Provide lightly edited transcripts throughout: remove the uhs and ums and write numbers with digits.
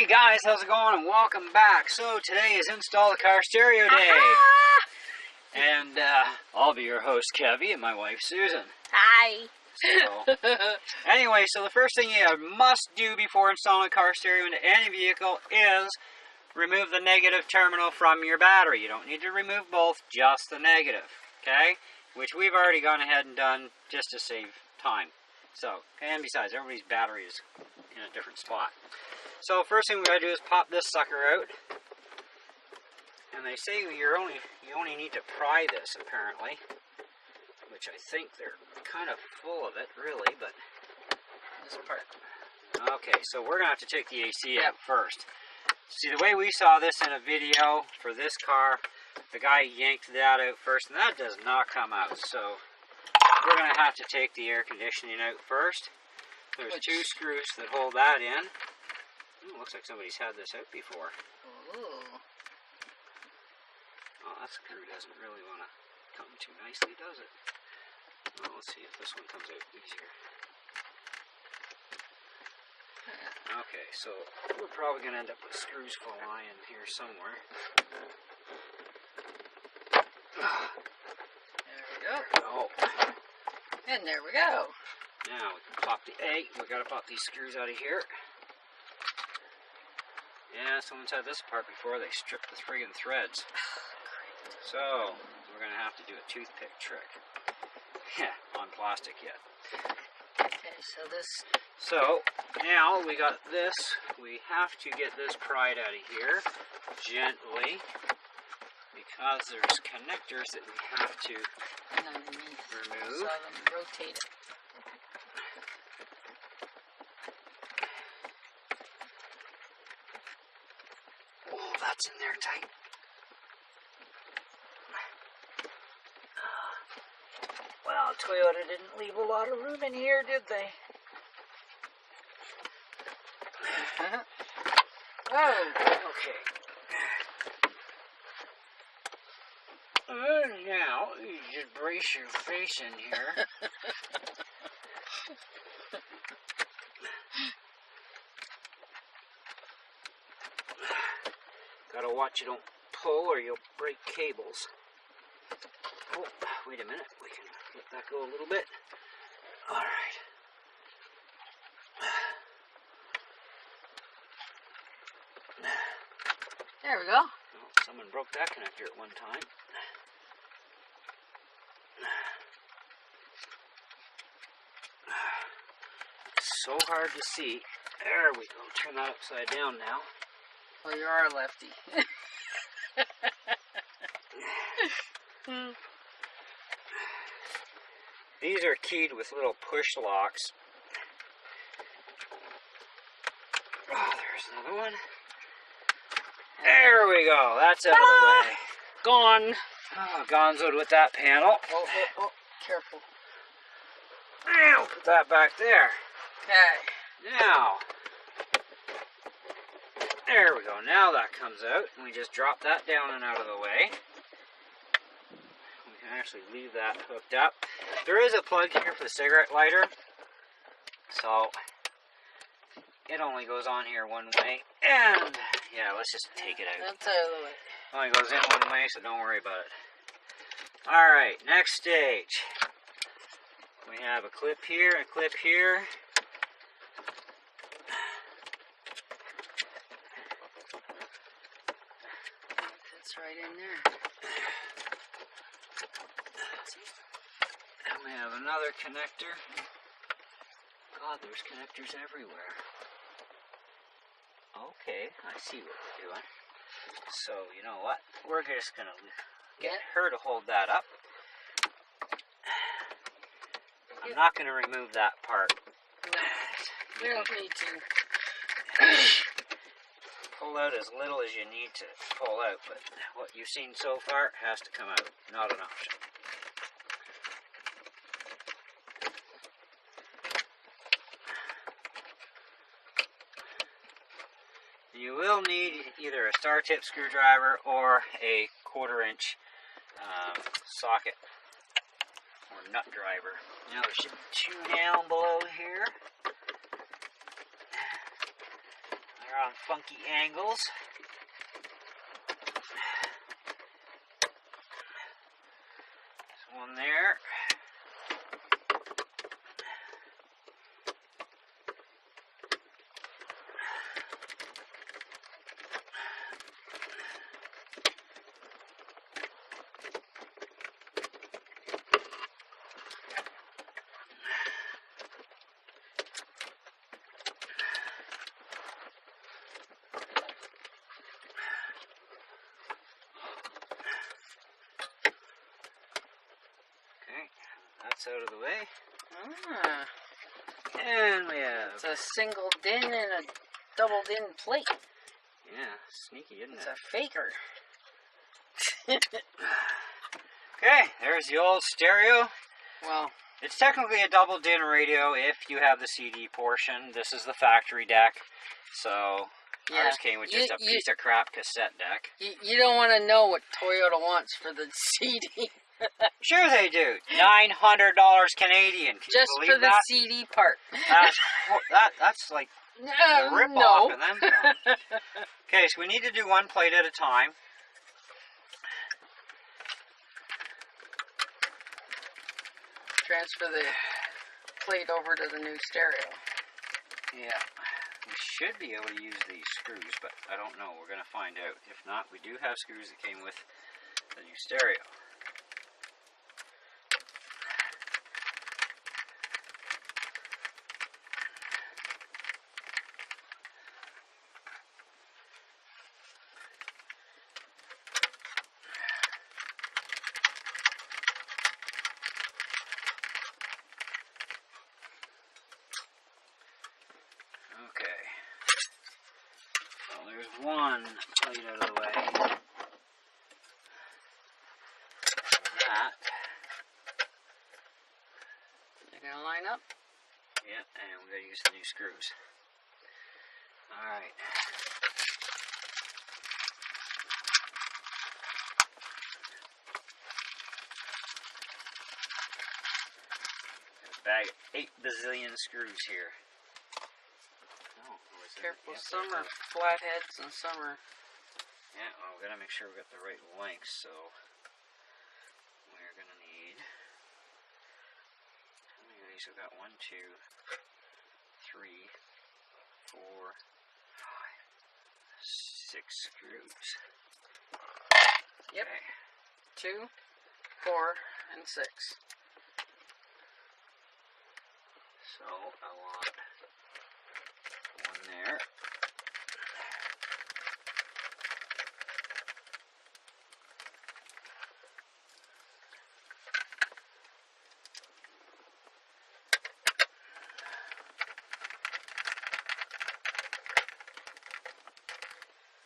Hey guys, how's it going and welcome back. So today is Install the Car Stereo Day. And I'll be your host Kevy and my wife Susan. Hi. So, anyway, so the first thing you must do before installing a car stereo into any vehicle is remove the negative terminal from your battery. You don't need to remove both, just the negative, okay? Which we've already gone ahead and done just to save time. So, and besides, everybody's battery is in a different spot. So first thing we gotta do is pop this sucker out. And they say you only need to pry this apparently, which I think they're kind of full of it really, but this part. Okay, so we're gonna have to take the AC out first. See, the way we saw this in a video for this car, the guy yanked that out first, and that does not come out. So we're gonna have to take the air conditioning out first. There's two screws that hold that in. Ooh, looks like somebody's had this out before. Ooh. Oh, that screw doesn't really want to come too nicely, does it? Well, let's see if this one comes out easier. Okay, so we're probably going to end up with screws falling in here somewhere. There we go. Oh. And there we go. Now we can pop the egg. We got to pop these screws out of here. Yeah, someone's had this apart before. They stripped the friggin' threads. So, we're going to have to do a toothpick trick. Yeah, on plastic yet. Okay, so this... So, now we got this. We have to get this pried out of here gently because there's connectors that we have to remove. So I'm going to rotate it. Oh, that's in there tight. Well, Toyota didn't leave a lot of room in here, did they? Oh, okay. Now, you just brace your face in here. Gotta watch you don't pull or you'll break cables. Oh, wait a minute. We can let that go a little bit. Alright. there we go. Oh, someone broke that connector at one time. It's so hard to see. There we go. Turn that upside down now. Well, you are a lefty. These are keyed with little push locks. Oh, there's another one. There we go. That's out of the way. Gone. Oh, gonzoed with that panel. Oh, careful. Now, put that back there. Okay. Now, there we go. Now that comes out, and we just drop that down and out of the way. We can actually leave that hooked up. There is a plug here for the cigarette lighter, so it only goes on here one way. And yeah, let's just take it out. That's out of the way. Only goes in one way, so don't worry about it. All right, next stage. We have a clip here, a clip here. That's right in there. And we have another connector. God, there's connectors everywhere. Okay, I see what we're doing. So, you know what? We're just going to get her to hold that up. I'm not going to remove that part. We don't need to. Pull out as little as you need to pull out, but what you've seen so far has to come out. Not an option. You will need either a star tip screwdriver or a 1/4 inch socket or nut driver. Now there should be 2 down below here. They're on funky angles. There's one there. That's out of the way. Ah. And we have... It's a single din and a double din plate. Yeah, sneaky, isn't It's it? a faker. Okay, there's the old stereo. Well, it's technically a double din radio if you have the CD portion. This is the factory deck. So, yeah. ours came with just a piece of crap cassette deck. You don't want to know what Toyota wants for the CD. Sure they do. $900 Canadian. Can just you for believe the that? CD part. That's like a rip-off no. and then some. Okay, so we need to do one plate at a time. Transfer the plate over to the new stereo. Yeah. We should be able to use these screws, but I don't know. We're going to find out. If not, we do have screws that came with the new stereo. Okay. Well, there's one plate out of the way. That. They're going to line up? Yeah, and we're going to use the new screws. Alright. Got a bag of 8 bazillion screws here. Careful, some are flatheads and some are... Yeah, well, we gotta make sure we got the right length, so we're gonna need... How many of these? We've got 1, 2, 3, 4, 5, 6 screws. Yep. Okay. 2, 4, and 6. So, I want one there.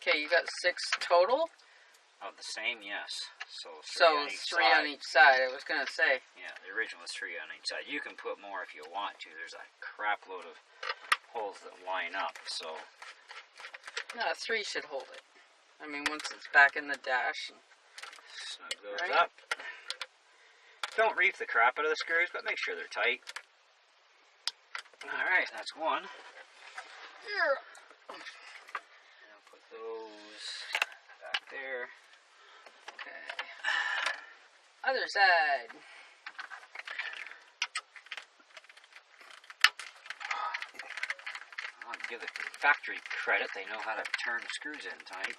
Okay, you got 6 total? Oh, the same, yes. So, Three on each side, I was going to say. Yeah, the original is 3 on each side. You can put more if you want to. There's a crap load of holes that line up, so... No, 3 should hold it. I mean, once it's back in the dash. Snug those Right. up. Don't reef the crap out of the screws, but make sure they're tight. Alright, that's one. And I'll put those back there. Okay. Other side. I'll give the factory credit. They know how to turn screws in tight.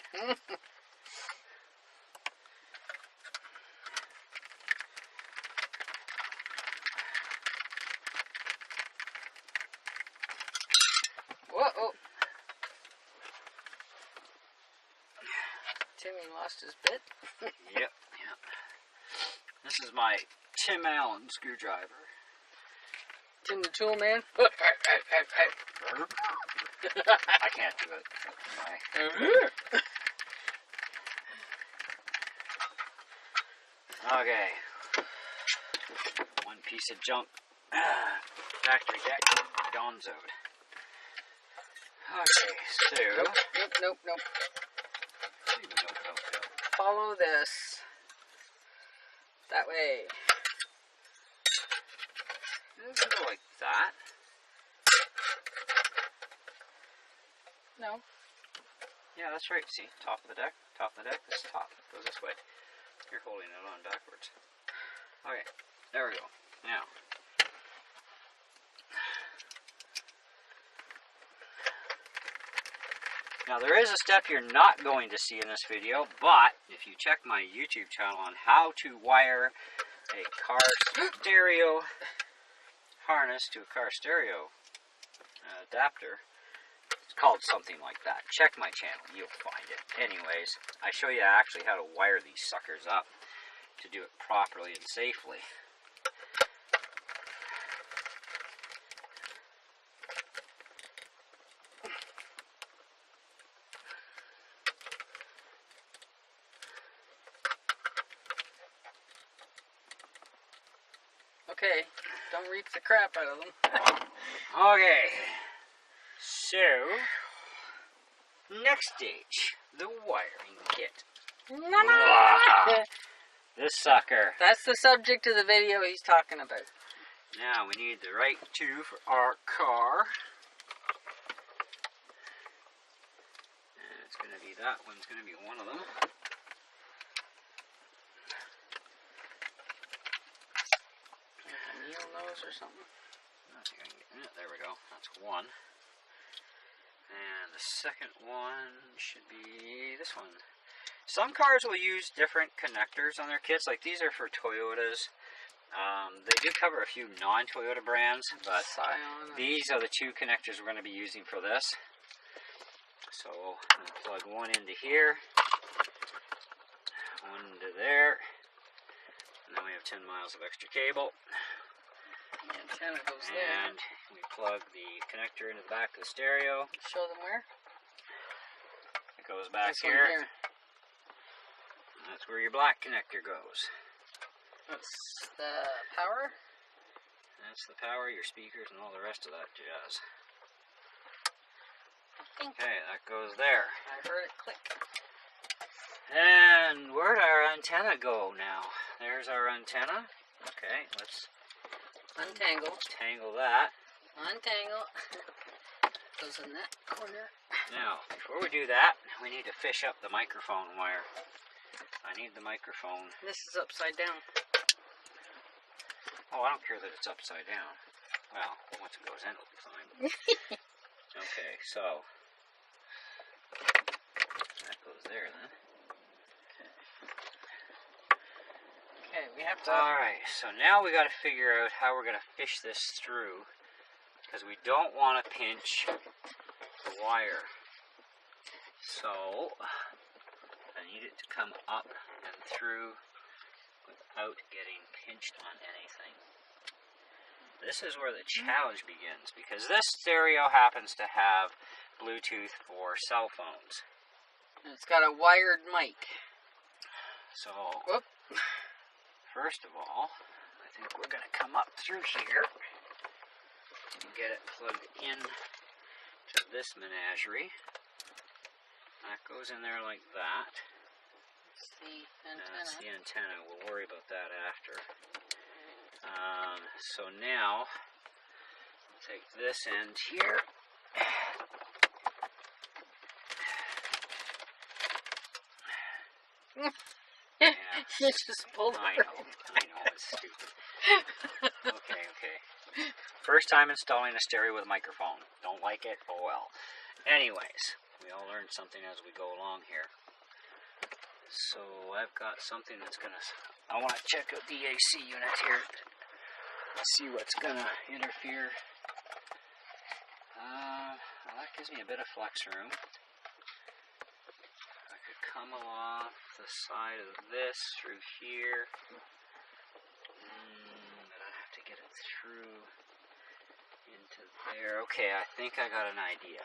Whoa. Timmy lost his bit. Yep. This is my Tim Allen screwdriver. Tim the Tool Man. I can't do it. Okay. One piece of junk. Factory deck. Gonzoed. Okay, so... Nope. Follow this. That way. Does it go like that? No. Yeah, that's right. See, top of the deck. Top of the deck. This top. Goes this way. You're holding it on backwards. Okay, there we go. Now there is a step you're not going to see in this video, but if you check my YouTube channel on how to wire a car stereo harness to a car stereo adapter, it's called something like that. Check my channel, you'll find it. Anyways, I show you actually how to wire these suckers up to do it properly and safely. Okay, don't reach the crap out of them. Okay, so next stage, the wiring kit. This sucker. That's the subject of the video he's talking about. Now we need the right two for our car. And it's going to be that one's going to be one of them. Nose or something. I think I can get in it. There we go. That's one. And the second one should be this one. Some cars will use different connectors on their kits. Like these are for Toyotas. They do cover a few non-Toyota brands, but these are the two connectors we're going to be using for this. So I'm going to plug one into here, one into there, and then we have 10 miles of extra cable. The antenna goes there. And we plug the connector into the back of the stereo. Show them where? It goes back This here. one here. That's where your black connector goes. That's the power? That's the power, your speakers, and all the rest of that jazz. think Okay, that goes there. I heard it click. And where'd our antenna go now? There's our antenna. Okay, let's Untangle. tangle that. Untangle. Goes in that corner. Now, before we do that, we need to fish up the microphone wire. I need the microphone. This is upside down. Oh, I don't care that it's upside down. Well, once it goes in, it'll be fine. Okay, so that goes there then. Okay, we have to... Alright, so now we got to figure out how we're going to fish this through, because we don't want to pinch the wire. So I need it to come up and through without getting pinched on anything. This is where the challenge begins, because this stereo happens to have Bluetooth for cell phones. It's got a wired mic. So, Whoop. First of all, I think we're going to come up through here and get it plugged in to this menagerie. That goes in there like that. That's the antenna. That's the antenna. We'll worry about that after. So now, take this end here. Yeah. You just pulled I it. know, it's stupid. Okay. First time installing a stereo with a microphone. Don't like it? Oh well. Anyways, we all learn something as we go along here. So I've got something that's gonna... I want to check out the AC unit here. See what's gonna interfere. Well, that gives me a bit of flex room. I could come off the side of this through here. But I'd have to get it through into there. Okay, I think I got an idea.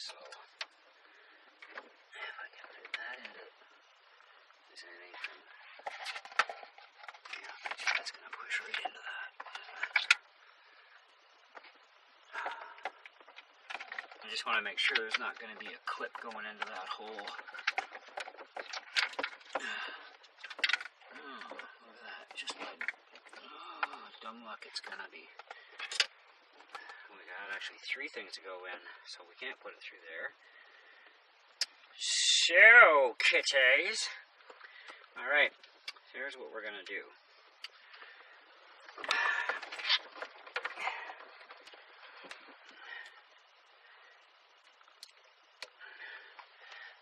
So if I can fit that into... Is there anything? Yeah, that's going to push right into that. I just want to make sure there's not going to be a clip going into that hole. Oh, look at that. Just like, dumb luck it's going to be. We got actually 3 things to go in, so we can't put it through there. So, kitties. Alright, here's what we're going to do.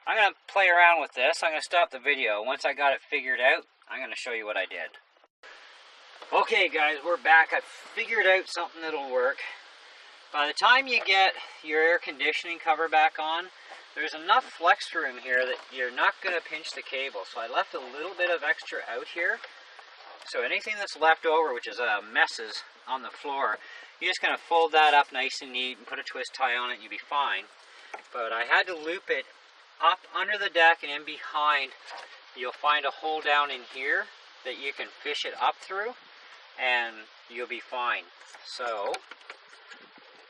I'm going to play around with this. I'm going to stop the video. Once I got it figured out, I'm going to show you what I did. Okay guys, we're back. I've figured out something that'll work. By the time you get your air conditioning cover back on, there's enough flex room here that you're not going to pinch the cable. So I left a little bit of extra out here. So anything that's left over, which is messes on the floor, you're just going to fold that up nice and neat and put a twist tie on it and you'll be fine. But I had to loop it up under the deck and in behind. You'll find a hole down in here that you can fish it up through and you'll be fine. So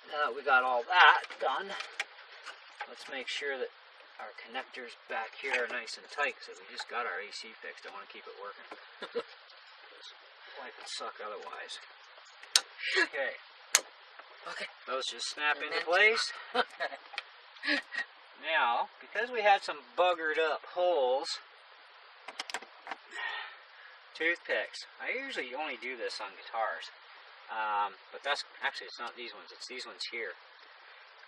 now that we got all that done, let's make sure that our connectors back here are nice and tight because we just got our AC fixed. I want to keep it working. Life would suck otherwise. Okay. Okay. Those just snap into place. Now, because we had some buggered up holes, toothpicks. I usually only do this on guitars. But that's, actually it's not these ones, it's these ones here.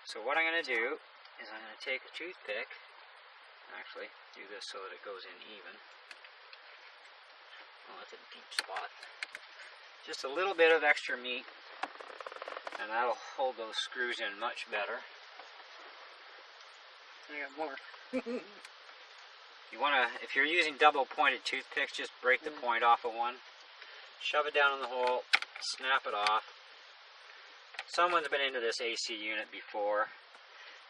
So what I'm going to do is I'm going to take a toothpick, actually do this so that it goes in even. Oh, that's a deep spot. Just a little bit of extra meat, and that'll hold those screws in much better. I got more. You want to, if you're using double pointed toothpicks, just break the point off of one. Shove it down in the hole, snap it off. Someone's been into this AC unit before.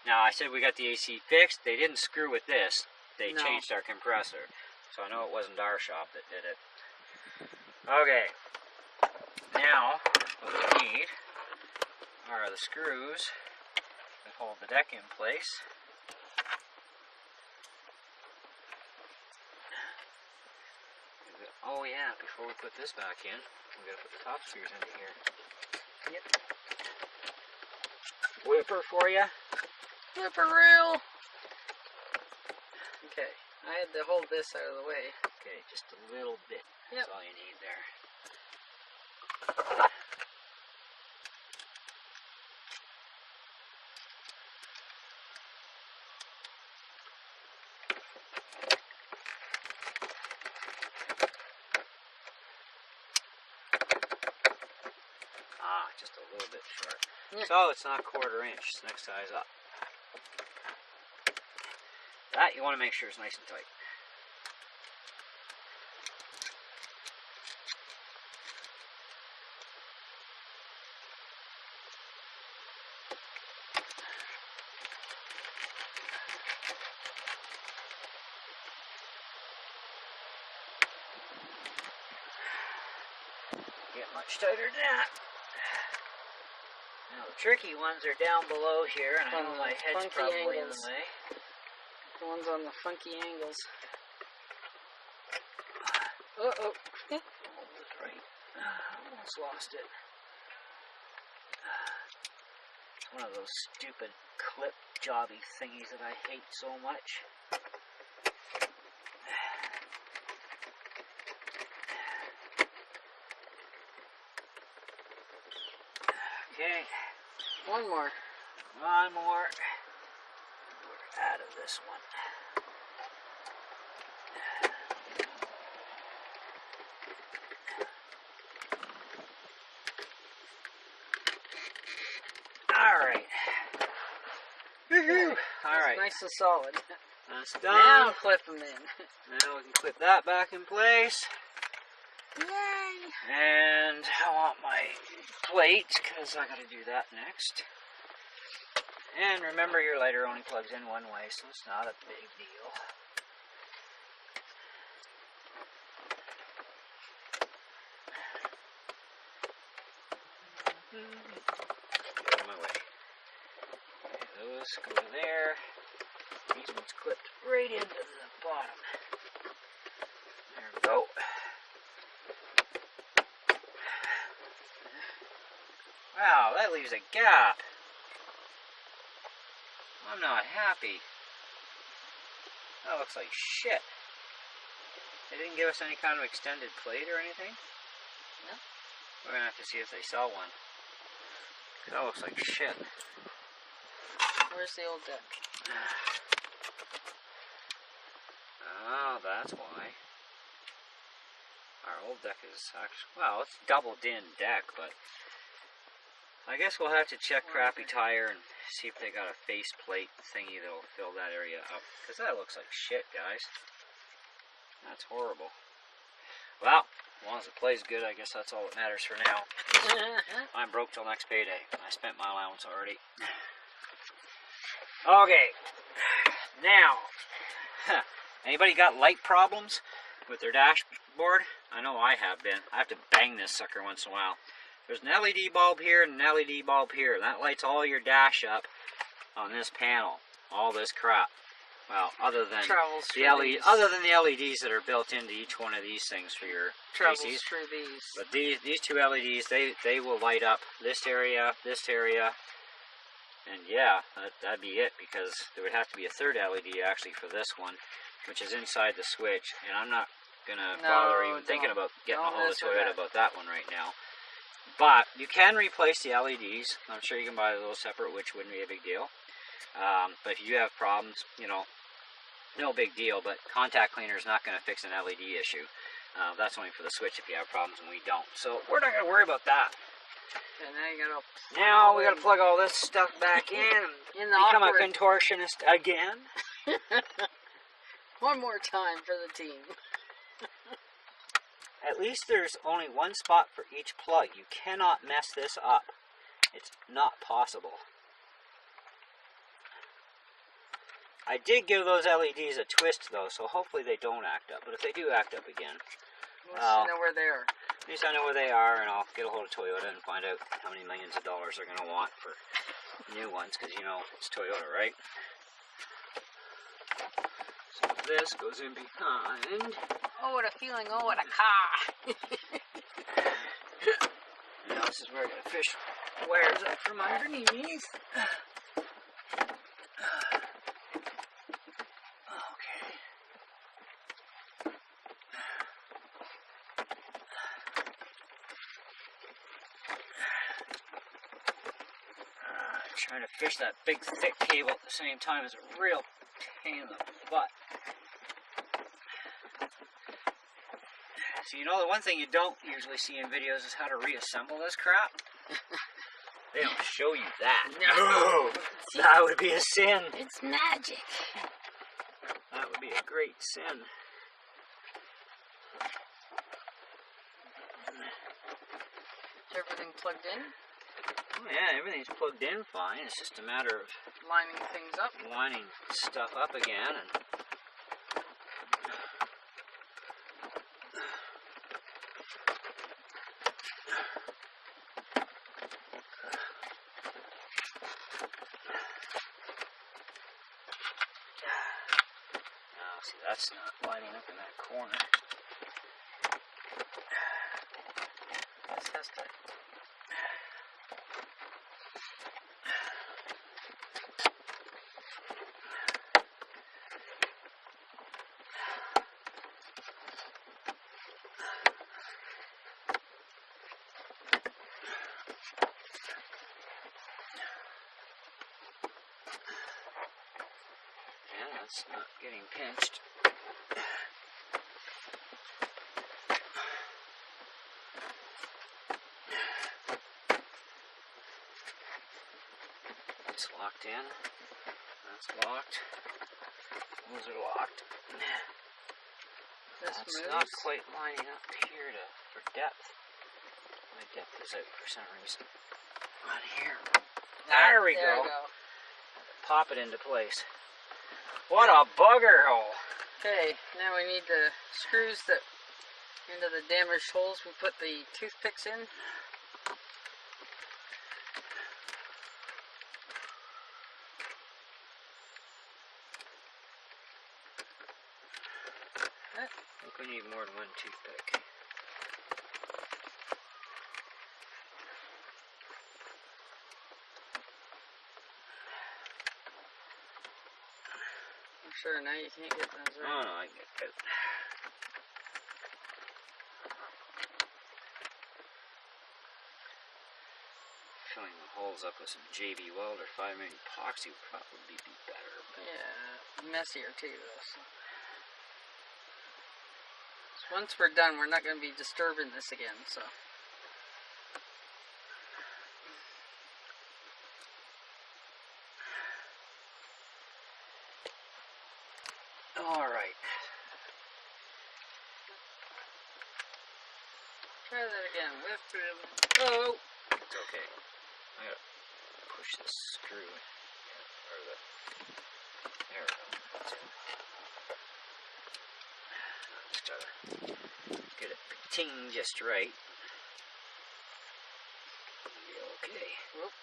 Now I said we got the AC fixed. They didn't screw with this. They changed our compressor. So I know it wasn't our shop that did it. Okay. Now, what we need are the screws that hold the deck in place. Oh yeah, before we put this back in, we gotta put the top screws into here. Yep. Whipper for you. Whipperoo! Okay, I had to hold this out of the way. Okay, just a little bit. That's all you need there. Just a little bit short. So it's not 1/4 inch, it's next size up. That you want to make sure it's nice and tight. Get much tighter than that. Now the tricky ones are down below here, and I know my head's probably in the way. The ones on the funky angles. Uh-oh. That's right. Almost lost it. It's one of those stupid clip jobby thingies that I hate so much. Okay. One more. One more. We're out of this one. Alright. Woohoo! Alright. Nice and solid. That's done. Now clip them in. Now we can clip that back in place. Yay! And I want my plate, because I got to do that next. And remember, your lighter only plugs in one way, so it's not a big deal. Get out of my way. Okay, those go there. These ones clipped right into the bottom. There we go. Wow, that leaves a gap. I'm not happy. That looks like shit. They didn't give us any kind of extended plate or anything? No. We're gonna have to see if they sell one. That looks like shit. Where's the old deck? Oh, that's why. Our old deck is actually, well, it's doubled in deck, but I guess we'll have to check Crappy Tire and see if they got a face plate thingy that'll fill that area up. Because that looks like shit, guys. That's horrible. Well, as long as it plays good, I guess that's all that matters for now. I'm broke till next payday. I spent my allowance already. Okay. Now, anybody got light problems with their dashboard? I know I have been. I have to bang this sucker once in a while. There's an LED bulb here and an LED bulb here. That lights all your dash up on this panel. All this crap. Well, other than the LEDs that are built into each one of these things for your Travels through these. But these two LEDs, they will light up this area, and yeah, that'd be it, because there would have to be a third LED actually for this one, which is inside the switch, and I'm not gonna bother even thinking about getting a hold of Toyota about that one right now. But you can replace the LEDs. I'm sure you can buy a little separate, which wouldn't be a big deal. But if you have problems, you know, no big deal. But contact cleaner is not going to fix an LED issue. That's only for the switch if you have problems, and we don't. So we're not going to worry about that. And now we got to plug all this stuff back in and become a contortionist again. One more time for the team. At least there's only one spot for each plug. You cannot mess this up. It's not possible. I did give those LEDs a twist though, so hopefully they don't act up. But if they do act up again, at least you know where they are. At least I know where they are, and I'll get a hold of Toyota and find out how many millions of dollars they're going to want for new ones, because you know it's Toyota, right? So this goes in behind. Oh, what a feeling! Oh, what a car! Now this is where I got to fish wires up from underneath. Trying to fish that big thick cable at the same time is a real pain in the butt. So you know, the one thing you don't usually see in videos is how to reassemble this crap. They don't show you that. No! That would be a sin. It's magic. That would be a great sin. Is everything plugged in? Oh yeah, everything's plugged in fine. It's just a matter of lining things up. Lining stuff up again. And now, see, that's not lining up in that corner. This has to. It's not getting pinched. It's locked in. That's locked. Those are locked. That's not quite lining up here for depth. My depth is out for some reason. On here. There we go. Pop it into place. What a bugger hole! Okay, now we need the screws that into the damaged holes we put the toothpicks in. I think we need more than one toothpick. sure, now you can't get those Oh, right. no, I get it. Filling the holes up with some JV weld or 5mm epoxy would probably be better. But Yeah, messier too, though. So once we're done, we're not going to be disturbing this again, so. Alright. Try that again with oh! It's okay. I gotta push this screw. Or the. There we go. That's it. Just gotta get it pating just right. Be okay. Whoop.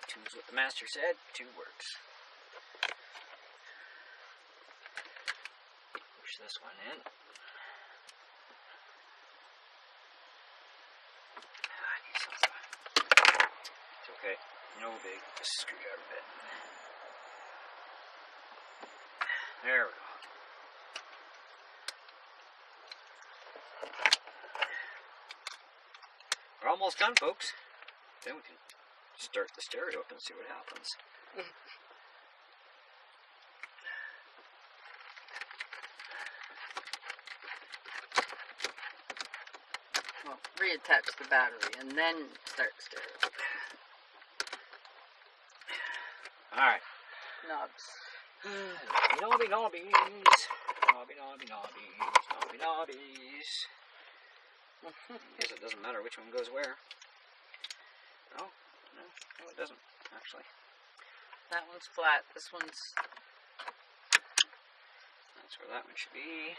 Two's what the master said. 2 works. Push this one in. I need something. It's okay. No big. Just screwdriver bit. There we go. We're almost done, folks. Then we can start the stereo up and see what happens. Well, reattach the battery and then start stereo. Alright. Knobs. Knobby knobbies. Knobby knobby knobbies. Knobby knobbies. I guess it doesn't matter which one goes where. No, it doesn't, actually. That one's flat. This one's... That's where that one should be.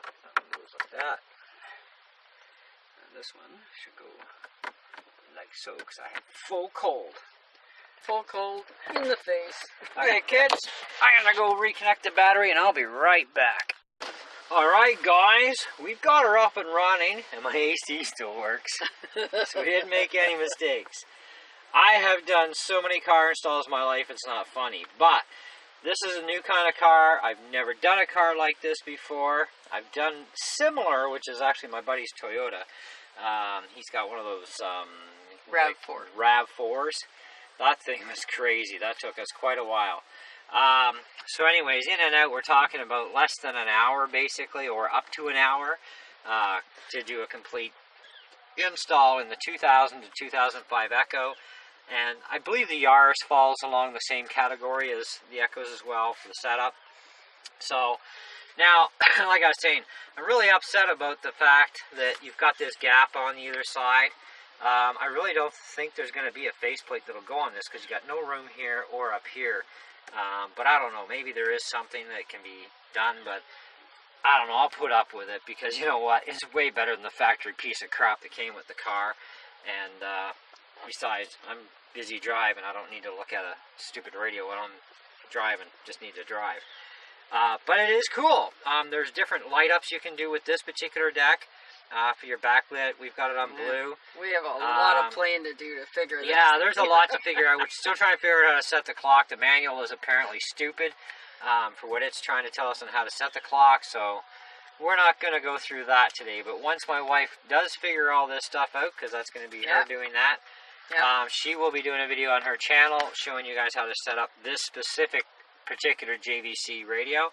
That one goes like that. And this one should go like so, because I have full cold. full cold in the face. Okay, kids, I'm gonna go reconnect the battery and I'll be right back. Alright guys, we've got her up and running and my AC still works, so we didn't make any mistakes. I have done so many car installs in my life, it's not funny, but this is a new kind of car. I've never done a car like this before. I've done similar, which is actually my buddy's Toyota. He's got one of those RAV4s. That thing was crazy. That took us quite a while. So anyways, in and out, we're talking about less than an hour, basically, or up to an hour, to do a complete install in the 2000 to 2005 Echo. And I believe the Yaris falls along the same category as the Echoes as well for the setup. So, now, like I was saying, I'm really upset about the fact that you've got this gap on either side. I really don't think there's going to be a faceplate that'll go on this because you got no room here or up here. But I don't know, maybe there is something that can be done, but I don't know, I'll put up with it because you know what, it's way better than the factory piece of crap that came with the car. And besides, I'm busy driving, I don't need to look at a stupid radio when I'm driving, just need to drive. But it is cool. There's different light ups you can do with this particular deck. For your backlit, we've got it on blue. We have a lot of playing to do to figure this out. Yeah, there's a lot to figure out. We're still trying to figure out how to set the clock. The manual is apparently stupid for what it's trying to tell us on how to set the clock, so we're not going to go through that today. But once my wife does figure all this stuff out, because that's going to be her doing that, she will be doing a video on her channel showing you guys how to set up this specific particular JVC radio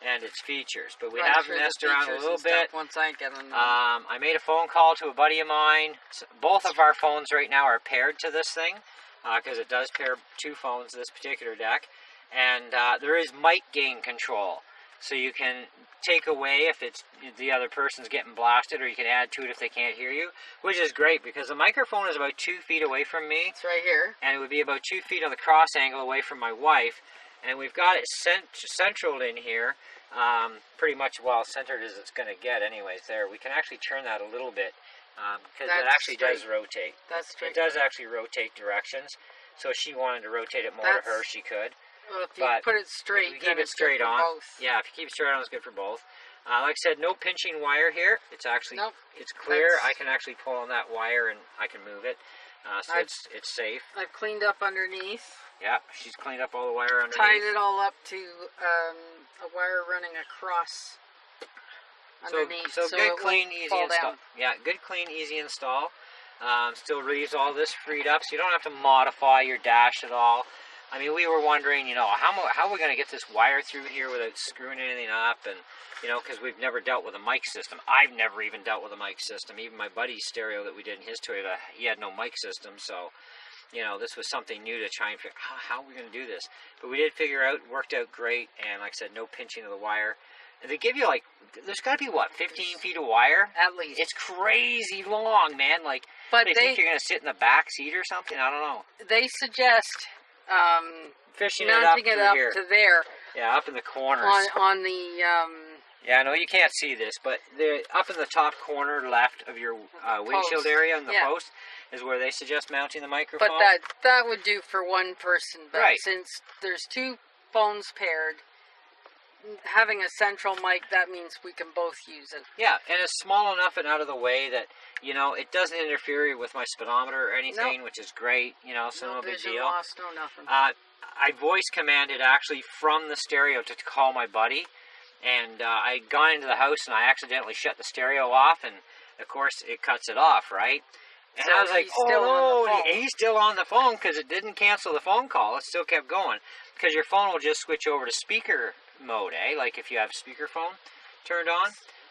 and its features. But we have messed around a little bit. Once I get them. I made a phone call to a buddy of mine. Both of our phones right now are paired to this thing because it does pair two phones, this particular deck. And there is mic gain control. So you can take away if it's the other person's getting blasted, or you can add to it if they can't hear you, which is great because the microphone is about 2 feet away from me. It's right here. And it would be about 2 feet on the cross angle away from my wife. And we've got it centraled in here, pretty much well centered as it's going to get anyways there. We can actually turn that a little bit because it actually does rotate. That's straight. It does actually rotate directions. So if she wanted to rotate it more to her, she could. Well, if you put it straight, if you keep it straight on. Yeah, if you keep it straight on, it's good for both. Like I said, no pinching wire here. It's actually it's clear. I can actually pull on that wire and I can move it. So it's safe. I've cleaned up underneath. Yeah, she's cleaned up all the wire underneath. Tied it all up to a wire running across underneath. So good, clean, easy install. Yeah, good, clean, easy install. Still leaves all this freed up, so you don't have to modify your dash at all. I mean, we were wondering, you know, how are we going to get this wire through here without screwing anything up? And, you know, because we've never dealt with a mic system. I've never even dealt with a mic system. Even my buddy's stereo that we did in his Toyota, he had no mic system. So, you know, this was something new to try and figure out how are we going to do this. But we did figure out, worked out great. And like I said, no pinching of the wire. And they give you, like, there's got to be, what, 15 feet of wire? At least. It's crazy long, man. Like, they think you're going to sit in the back seat or something? I don't know. They suggest fishing it up here. To there. Yeah, up in the corners. On the... Yeah, I know you can't see this, but up in the top corner left of your windshield area in the post is where they suggest mounting the microphone. But that would do for one person. But since there's two phones paired, having a central mic, that means we can both use it. Yeah, and it's small enough and out of the way that, you know, it doesn't interfere with my speedometer or anything, which is great, you know, so no big deal. Loss, no nothing. I voice commanded actually from the stereo to call my buddy, and I'd gone into the house and I accidentally shut the stereo off, and of course it cuts it off, right? And so I was like, oh, he's still on the phone because it didn't cancel the phone call. It still kept going because your phone will just switch over to speaker mode, like if you have speakerphone turned on,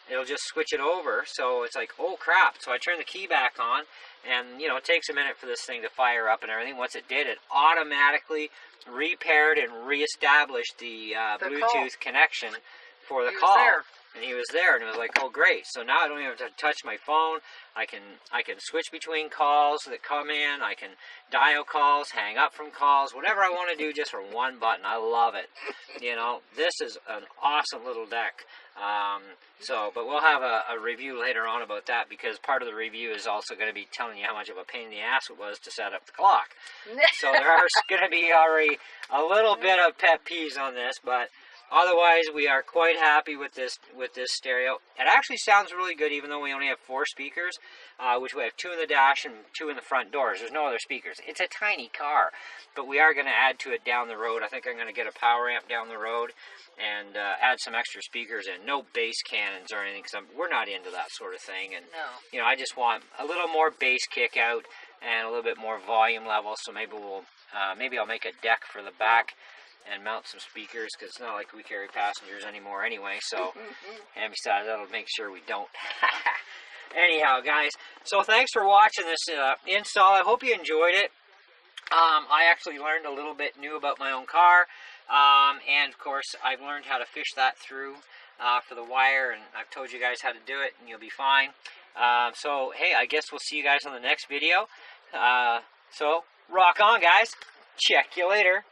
it'll just switch it over. So it's like, oh crap. So I turned the key back on, and you know, it takes a minute for this thing to fire up and everything. Once it did, it automatically repaired and reestablished the Bluetooth connection for the call. And he was there, and it was like, oh great. So now I don't even have to touch my phone. I can switch between calls that come in. I can dial calls, hang up from calls, whatever I want to do just from one button. I love it. You know, this is an awesome little deck. But we'll have a review later on about that, because part of the review is also going to be telling you how much of a pain in the ass it was to set up the clock. So there are going to be already a little bit of pet peeves on this, but otherwise, we are quite happy with this stereo. It actually sounds really good, even though we only have 4 speakers, which we have 2 in the dash and 2 in the front doors. There's no other speakers. It's a tiny car, but we are going to add to it down the road. I think I'm going to get a power amp down the road and add some extra speakers in. No bass cannons or anything, because we're not into that sort of thing. And you know, I just want a little more bass kick out and a little bit more volume level. So maybe I'll make a deck for the back and mount some speakers, because it's not like we carry passengers anymore anyway, so, and besides, that'll make sure we don't. Anyhow, guys, so thanks for watching this install. I hope you enjoyed it. I actually learned a little bit new about my own car, and of course, I've learned how to fish that through for the wire, and I've told you guys how to do it, and you'll be fine. So, hey, I guess we'll see you guys on the next video. So, rock on, guys. Check you later.